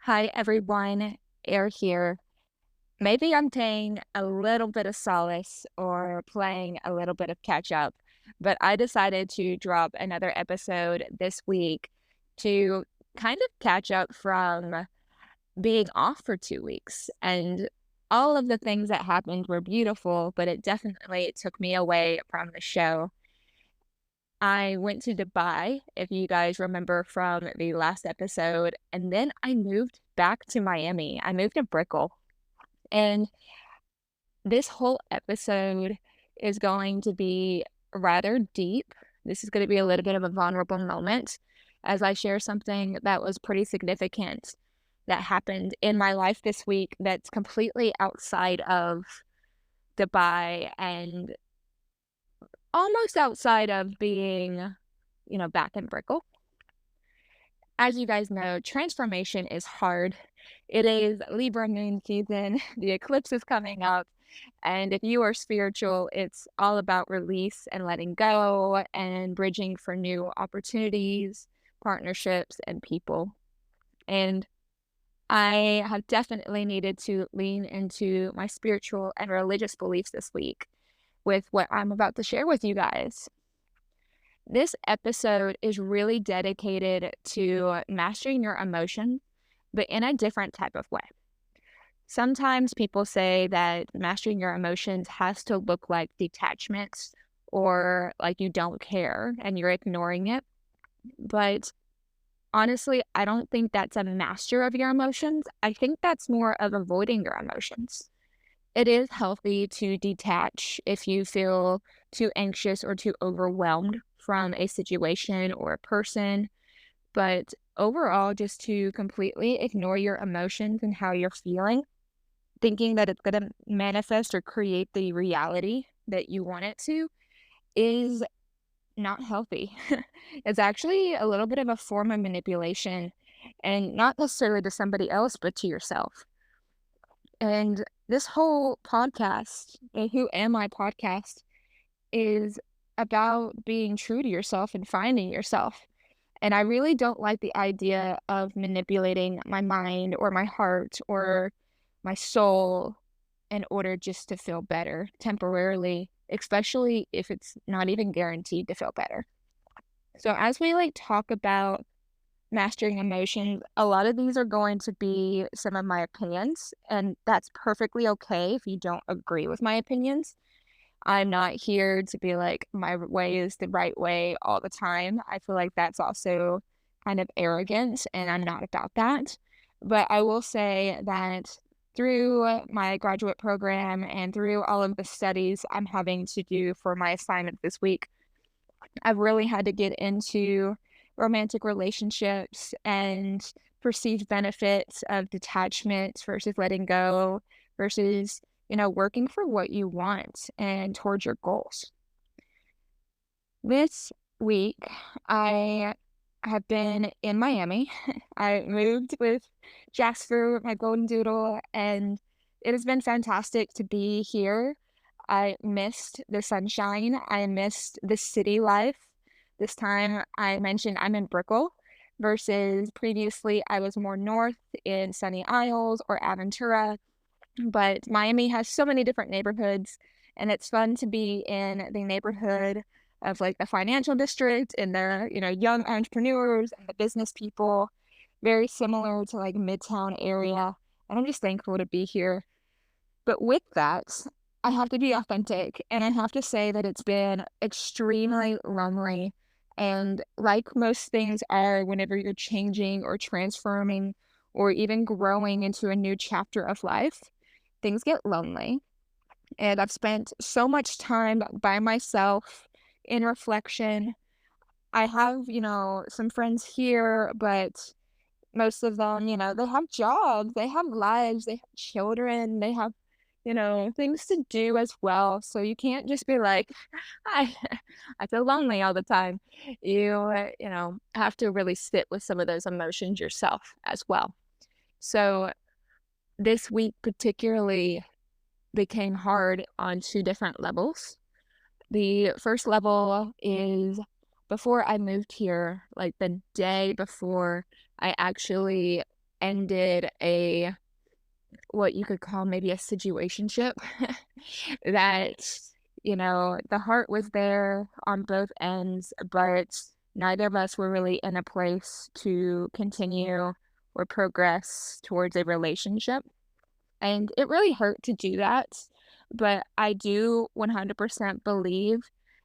Hi everyone, Air here. Maybe I'm paying a little bit of solace or playing a little bit of catch up, but I decided to drop another episode this week to kind of catch up from being off for 2 weeks. And all of the things that happened were beautiful, but it definitely took me away from the show. I went to Dubai, if you guys remember from the last episode, and then I moved back to Miami. I moved to Brickell. And this whole episode is going to be rather deep. This is going to be a little bit of a vulnerable moment as I share something that was pretty significant that happened in my life this week that's completely outside of Dubai and almost outside of being, back in Brickell. As you guys know, transformation is hard. It is Libra moon season. The eclipse is coming up. And if you are spiritual, it's all about release and letting go and bridging for new opportunities, partnerships, and people. And I have definitely needed to lean into my spiritual and religious beliefs this week with what I'm about to share with you guys. This episode is really dedicated to mastering your emotions, but in a different type of way. Sometimes people say that mastering your emotions has to look like detachment or like you don't care and you're ignoring it. But honestly, I don't think that's a master of your emotions. I think that's more of avoiding your emotions. It is healthy to detach if you feel too anxious or too overwhelmed from a situation or a person. But overall, just to completely ignore your emotions and how you're feeling, thinking that it's going to manifest or create the reality that you want it to, is not healthy. It's actually a little bit of a form of manipulation, and not necessarily to somebody else, but to yourself. And this whole podcast, the Who Am I podcast, is about being true to yourself and finding yourself. And I really don't like the idea of manipulating my mind or my heart or my soul in order just to feel better temporarily, especially if it's not even guaranteed to feel better. So as we talk about mastering emotions, a lot of these are going to be some of my opinions, and that's perfectly okay if you don't agree with my opinions. I'm not here to be like, my way is the right way all the time. I feel like that's also kind of arrogant, and I'm not about that. But I will say that through my graduate program and through all of the studies I'm having to do for my assignment this week, I've really had to get into romantic relationships and perceived benefits of detachment versus letting go versus, working for what you want and towards your goals. This week, I have been in Miami. I moved with Jasper, my golden doodle, and it has been fantastic to be here. I missed the sunshine. I missed the city life. This time I mentioned I'm in Brickell versus previously I was more north in Sunny Isles or Aventura. But Miami has so many different neighborhoods, and it's fun to be in the neighborhood of the financial district and the, young entrepreneurs and the business people, very similar to Midtown area. And I'm just thankful to be here. But with that, I have to be authentic, and I have to say that it's been extremely lonely. And like most things are, whenever you're changing or transforming or even growing into a new chapter of life, things get lonely. And I've spent so much time by myself in reflection. I have, some friends here, but most of them, they have jobs, they have lives, they have children, they have, things to do as well. So you can't just be like, I, I feel lonely all the time. Have to really sit with some of those emotions yourself as well. So this week particularly became hard on two different levels. The first level is before I moved here, the day before I actually ended a what you could call maybe a situationship that, the heart was there on both ends, but neither of us were really in a place to continue or progress towards a relationship. And it really hurt to do that, but I do 100% believe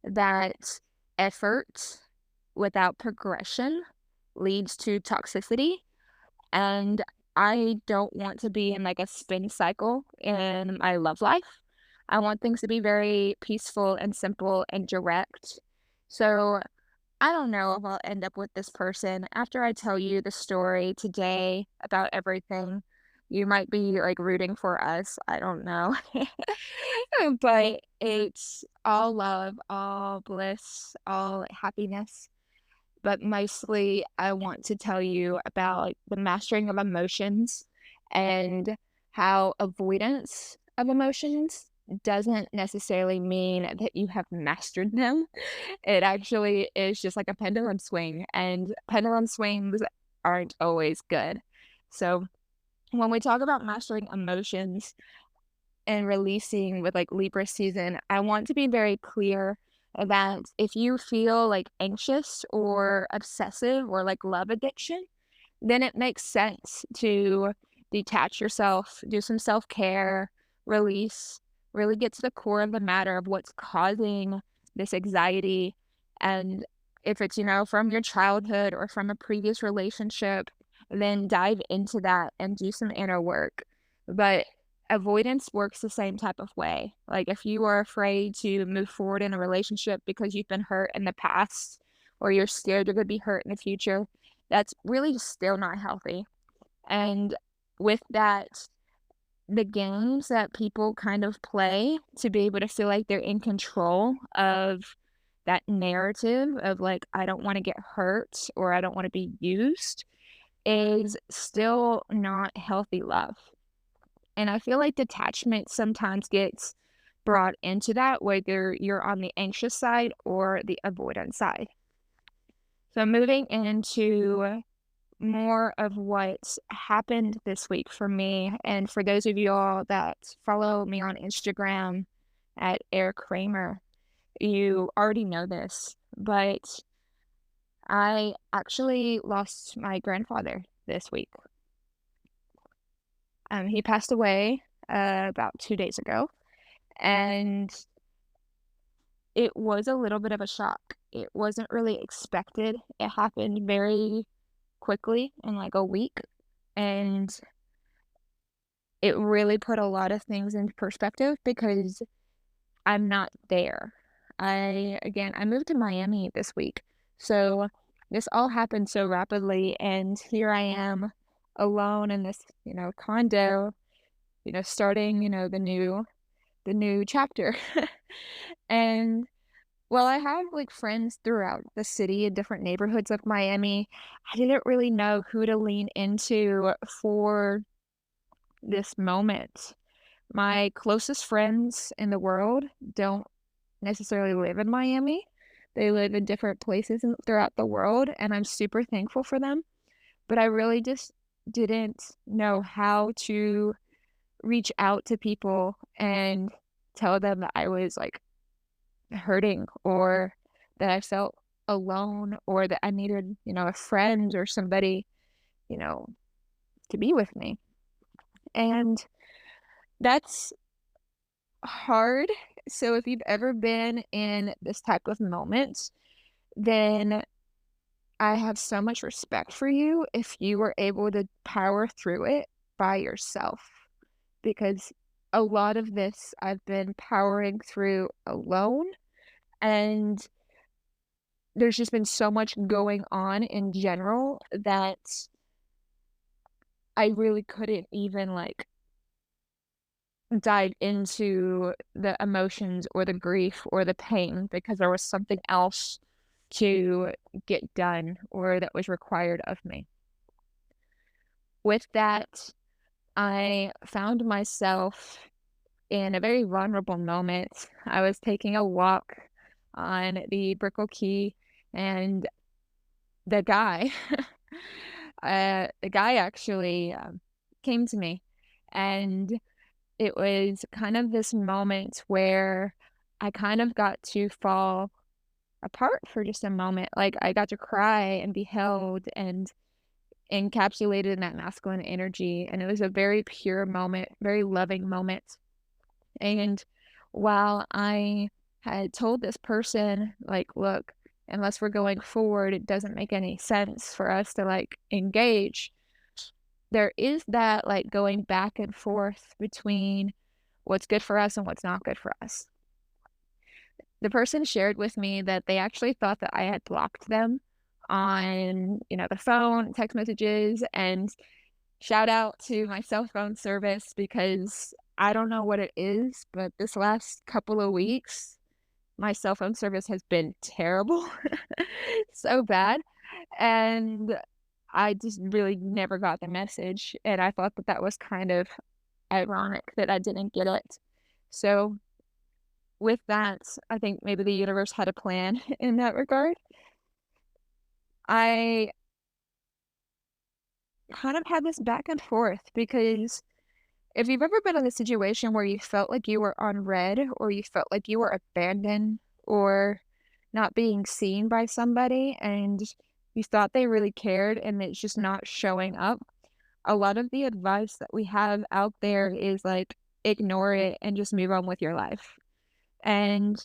that effort without progression leads to toxicity, and I don't want to be in, like, a spin cycle in my love life. I want things to be very peaceful and simple and direct. So, I don't know if I'll end up with this person. After I tell you the story today about everything, you might be, like, rooting for us, I don't know. But it's all love, all bliss, all happiness. But mostly, I want to tell you about, like, the mastering of emotions and how avoidance of emotions doesn't necessarily mean that you have mastered them. It actually is just like a pendulum swing, and pendulum swings aren't always good. So, when we talk about mastering emotions and releasing with, like, Libra season, I want to be very clear that if you feel, like, anxious or obsessive or, like, love addiction, then it makes sense to detach yourself, do some self-care, release, really get to the core of the matter of what's causing this anxiety. And if it's, from your childhood or from a previous relationship, then dive into that and do some inner work. But avoidance works the same type of way. Like if you are afraid to move forward in a relationship because you've been hurt in the past or you're scared you're going to be hurt in the future, that's really still not healthy. And with that, the games that people kind of play to be able to feel like they're in control of that narrative of like, I don't want to get hurt or I don't want to be used is still not healthy love. And I feel like detachment sometimes gets brought into that, whether you're on the anxious side or the avoidant side. So moving into more of what happened this week for me, and for those of you all that follow me on Instagram at Herbert Kraehmer, you already know this, but I actually lost my grandfather this week. He passed away about 2 days ago, and it was a little bit of a shock. It wasn't really expected. It happened very quickly in like a week, and it really put a lot of things into perspective because I'm not there. I moved to Miami this week, so this all happened so rapidly, and here I am alone in this, condo, starting, the new chapter. And while I have like friends throughout the city in different neighborhoods of Miami, I didn't really know who to lean into for this moment. My closest friends in the world don't necessarily live in Miami. They live in different places throughout the world, and I'm super thankful for them. But I really just didn't know how to reach out to people and tell them that I was like hurting or that I felt alone or that I needed, a friend or somebody, you know, to be with me. And that's hard. So if you've ever been in this type of moment, then I have so much respect for you if you were able to power through it by yourself, because a lot of this I've been powering through alone, and there's just been so much going on in general that I really couldn't even like dive into the emotions or the grief or the pain because there was something else to get done or that was required of me. With that, I found myself in a very vulnerable moment. I was taking a walk on the Brickell Key, and the guy the guy actually came to me, and it was kind of this moment where I kind of got to fall apart for just a moment. Like, I got to cry and be held and encapsulated in that masculine energy. And it was a very pure moment, very loving moment. And while I had told this person, like, look, unless we're going forward, it doesn't make any sense for us to like engage. There is that like going back and forth between what's good for us and what's not good for us. The person shared with me that they actually thought that I had blocked them on, the phone, text messages, and shout out to my cell phone service because I don't know what it is, but this last couple of weeks, my cell phone service has been terrible, so bad, and I just really never got the message, and I thought that that was kind of ironic that I didn't get it. So, with that, I think maybe the universe had a plan in that regard. I kind of had this back and forth because if you've ever been in a situation where you felt like you were on red or you felt like you were abandoned or not being seen by somebody and you thought they really cared and it's just not showing up, a lot of the advice that we have out there is like, ignore it and just move on with your life. And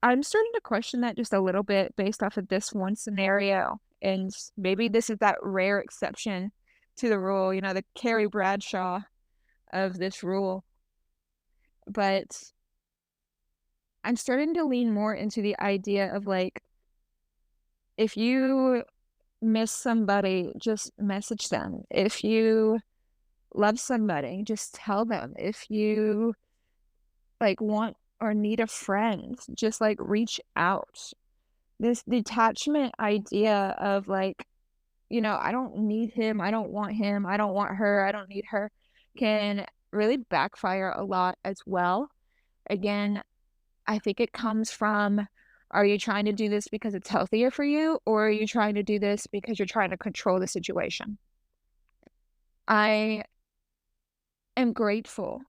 I'm starting to question that just a little bit based off of this one scenario. And maybe this is that rare exception to the rule, the Carrie Bradshaw of this rule. But I'm starting to lean more into the idea of like, if you miss somebody, just message them. If you love somebody, just tell them. If you like want or need a friend, just like reach out. This detachment idea of like, I don't need him, I don't want her, I don't need her, can really backfire a lot as well. Again, I think it comes from, are you trying to do this because it's healthier for you, or are you trying to do this because you're trying to control the situation? I am grateful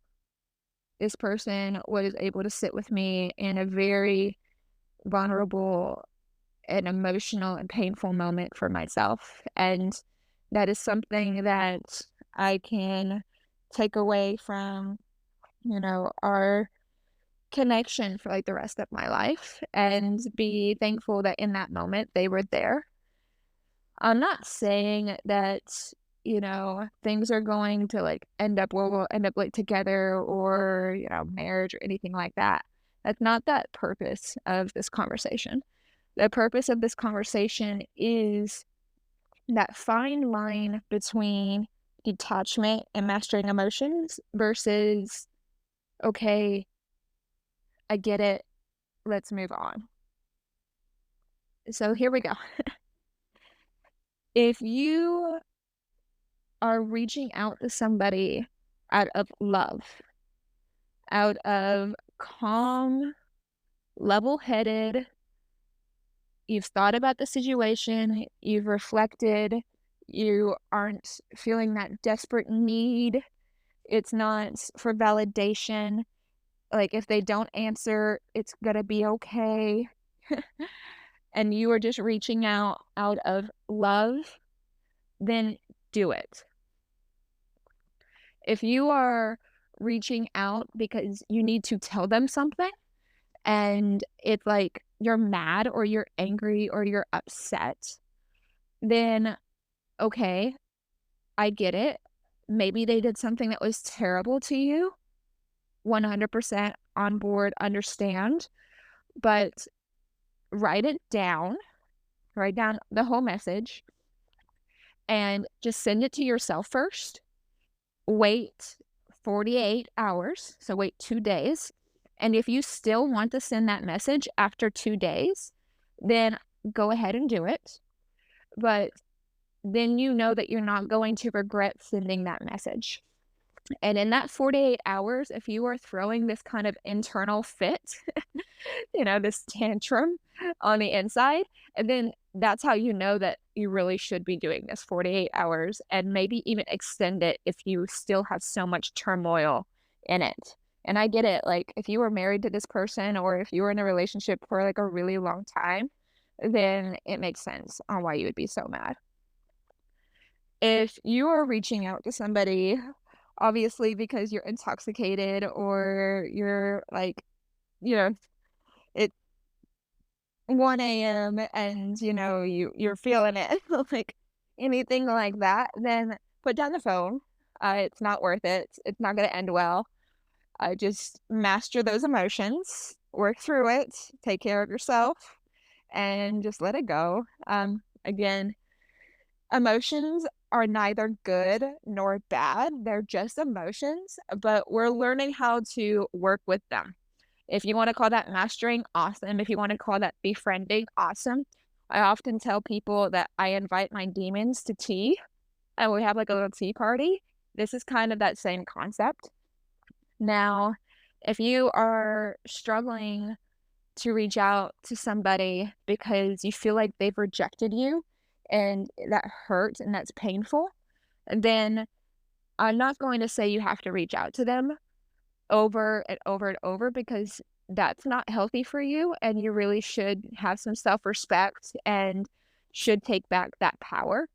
this person was able to sit with me in a very vulnerable and emotional and painful moment for myself. And that is something that I can take away from, our connection for like the rest of my life and be thankful that in that moment they were there. I'm not saying that, things are going to like end up where we'll end up like together or, marriage or anything like that. That's not that purpose of this conversation. The purpose of this conversation is that fine line between detachment and mastering emotions versus, okay, I get it, let's move on. So here we go. If you are reaching out to somebody out of love, out of calm, level headed, you've thought about the situation, you've reflected, you aren't feeling that desperate need, it's not for validation, like, if they don't answer, it's gonna be okay, and you are just reaching out of love, then do it. If you are reaching out because you need to tell them something, and it's like you're mad or you're angry or you're upset, then okay, I get it. Maybe they did something that was terrible to you. 100% on board, understand, but write it down, write down the whole message, and just send it to yourself first. Wait 48 hours, so wait 2 days, and if you still want to send that message after 2 days, then go ahead and do it, but then you know that you're not going to regret sending that message. And in that 48 hours, if you are throwing this kind of internal fit, this tantrum on the inside, and then that's how you know that you really should be doing this 48 hours and maybe even extend it if you still have so much turmoil in it. And I get it, like, if you were married to this person or if you were in a relationship for, like, a really long time, then it makes sense on why you would be so mad. If you are reaching out to somebody, obviously because you're intoxicated or you're, like, you know, it's 1 AM and, you're feeling it, like, anything like that, then put down the phone. It's not worth it. It's not gonna end well. Just master those emotions, work through it, take care of yourself, and just let it go. Again, emotions are neither good nor bad. They're just emotions, but we're learning how to work with them. If you wanna call that mastering, awesome. If you wanna call that befriending, awesome. I often tell people that I invite my demons to tea, and we have, like, a little tea party. This is kind of that same concept. Now, if you are struggling to reach out to somebody because you feel like they've rejected you and that hurts and that's painful, then I'm not going to say you have to reach out to them over and over and over because that's not healthy for you, and you really should have some self-respect and should take back that power.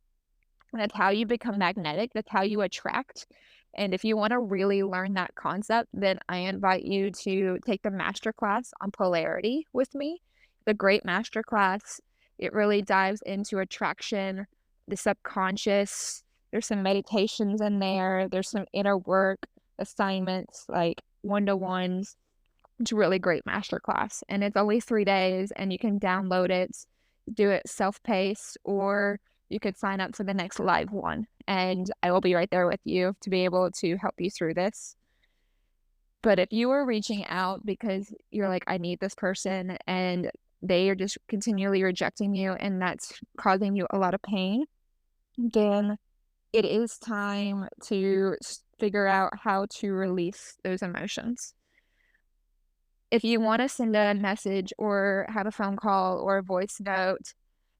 That's how you become magnetic, that's how you attract, and if you wanna really learn that concept, then I invite you to take the masterclass on polarity with me. The great masterclass, it really dives into attraction, the subconscious, there's some meditations in there, there's some inner work, assignments, like one-to-ones. It's a really great masterclass, and it's only 3 days, and you can download it, do it self-paced, or you could sign up for the next live one, and I will be right there with you to be able to help you through this. But if you are reaching out because you're like, "I need this person," and they are just continually rejecting you, and that's causing you a lot of pain, then it is time to figure out how to release those emotions. If you wanna send a message or have a phone call or a voice note,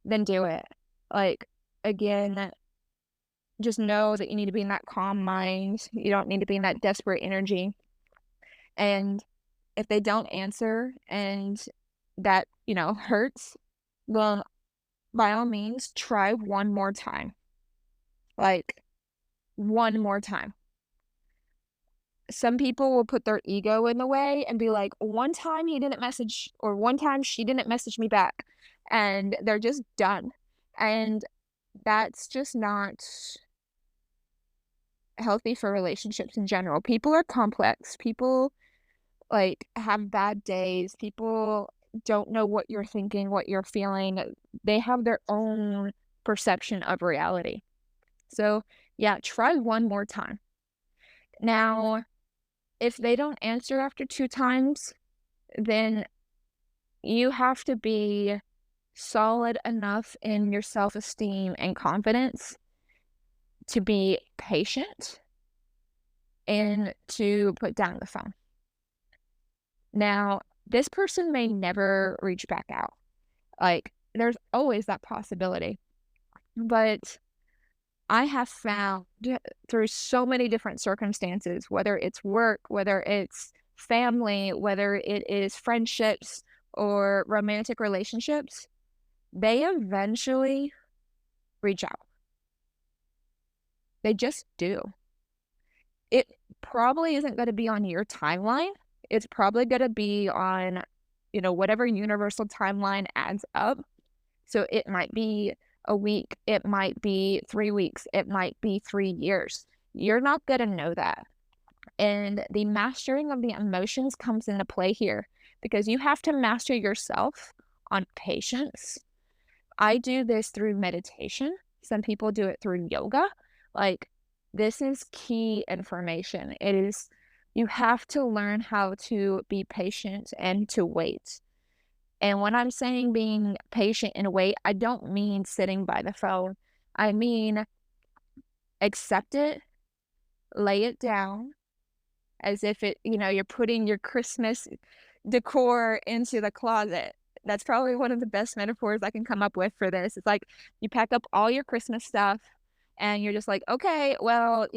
then do it. Like, again, just know that you need to be in that calm mind. You don't need to be in that desperate energy. And if they don't answer and that, hurts, well, by all means, try one more time. Like, one more time. Some people will put their ego in the way and be like, "One time he didn't message or one time she didn't message me back," and they're just done, and that's just not healthy for relationships in general. People are complex. People, like, have bad days. People don't know what you're thinking, what you're feeling. They have their own perception of reality. So, yeah, try one more time. Now, if they don't answer after 2 times, then you have to be solid enough in your self-esteem and confidence to be patient and to put down the phone. Now, this person may never reach back out. Like, there's always that possibility. But I have found through so many different circumstances, whether it's work, whether it's family, whether it is friendships or romantic relationships, they eventually reach out. They just do. It probably isn't going to be on your timeline. It's probably going to be on, whatever universal timeline adds up. So it might be a week, it might be 3 weeks, it might be 3 years. You're not gonna know that. And the mastering of the emotions comes into play here because you have to master yourself on patience. I do this through meditation. Some people do it through yoga. Like, this is key information. You have to learn how to be patient and to wait. And when I'm saying being patient and wait, I don't mean sitting by the phone. I mean accept it, lay it down as if you're putting your Christmas decor into the closet. That's probably one of the best metaphors I can come up with for this. It's like you pack up all your Christmas stuff and you're just like, okay, well,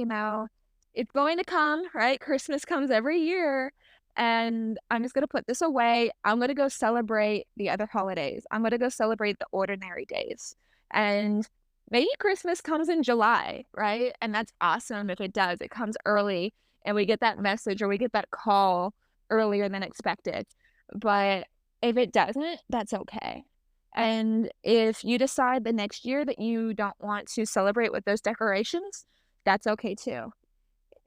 it's going to come, right? Christmas comes every year. And I'm just going to put this away. I'm going to go celebrate the other holidays. I'm going to go celebrate the ordinary days. And maybe Christmas comes in July, right? And that's awesome if it does. It comes early and we get that message or we get that call earlier than expected. But if it doesn't, that's okay. And if you decide the next year that you don't want to celebrate with those decorations, that's okay too.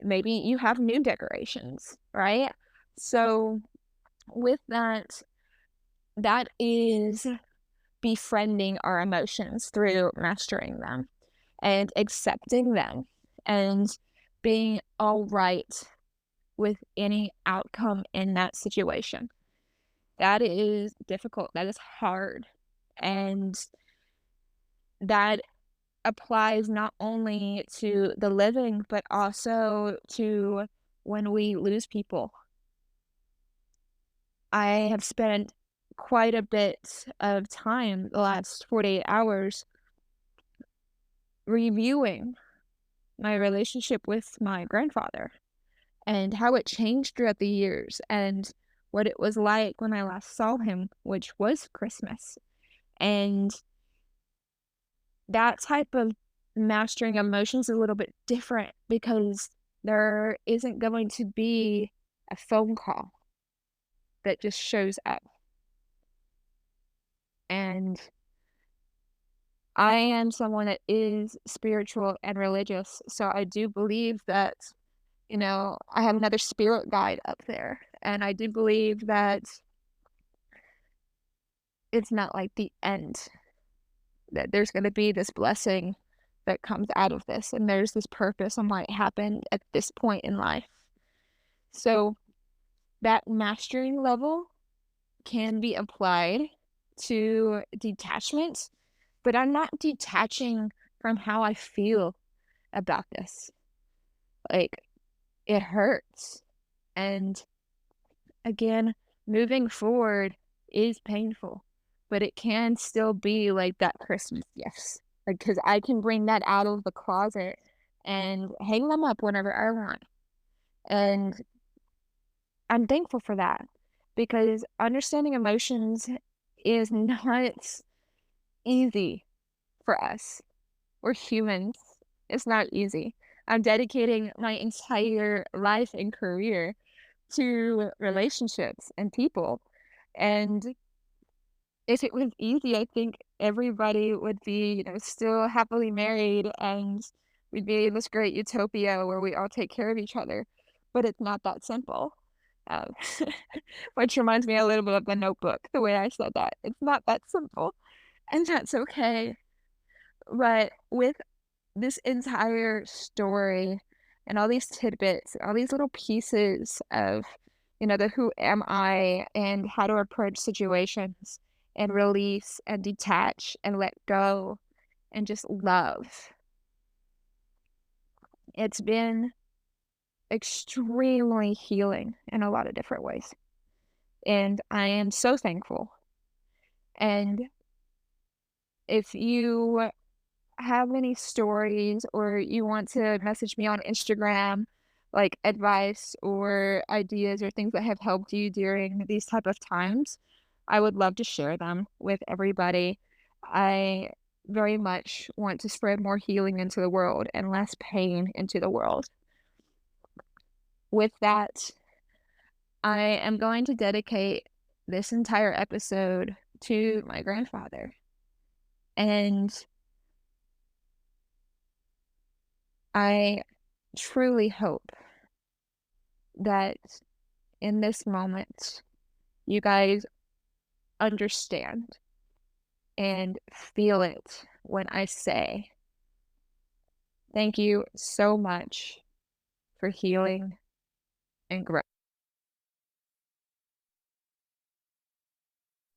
Maybe you have new decorations, right? So with that, that is befriending our emotions through mastering them and accepting them and being all right with any outcome in that situation. That is difficult. That is hard. And that applies not only to the living, but also to when we lose people. I have spent quite a bit of time the last 48 hours reviewing my relationship with my grandfather and how it changed throughout the years and what it was like when I last saw him, which was Christmas. And that type of mastering emotions is a little bit different because there isn't going to be a phone call that just shows up. And I am someone that is spiritual and religious, so I do believe that, I have another spirit guide up there, and I do believe that it's not like the end, that there's gonna be this blessing that comes out of this, and there's this purpose on why it happened at this point in life. So that mastering level can be applied to detachment, but I'm not detaching from how I feel about this. Like, it hurts. And again, moving forward is painful, but it can still be like that Christmas gifts. Like, because I can bring that out of the closet and hang them up whenever I want. And I'm thankful for that because understanding emotions is not easy for us. We're humans. It's not easy. I'm dedicating my entire life and career to relationships and people. And if it was easy, I think everybody would be, still happily married and we'd be in this great utopia where we all take care of each other. But it's not that simple. Um, which reminds me a little bit of the Notebook, the way I said that. It's not that simple, and that's okay. But with this entire story and all these tidbits, all these little pieces of, the who am I and how to approach situations and release and detach and let go and just love. It's been extremely healing in a lot of different ways. And I am so thankful. And if you have any stories or you want to message me on Instagram, like advice or ideas or things that have helped you during these type of times, I would love to share them with everybody. I very much want to spread more healing into the world and less pain into the world. With that, I am going to dedicate this entire episode to my grandfather. And I truly hope that in this moment, you guys understand and feel it when I say, thank you so much for healing and growth.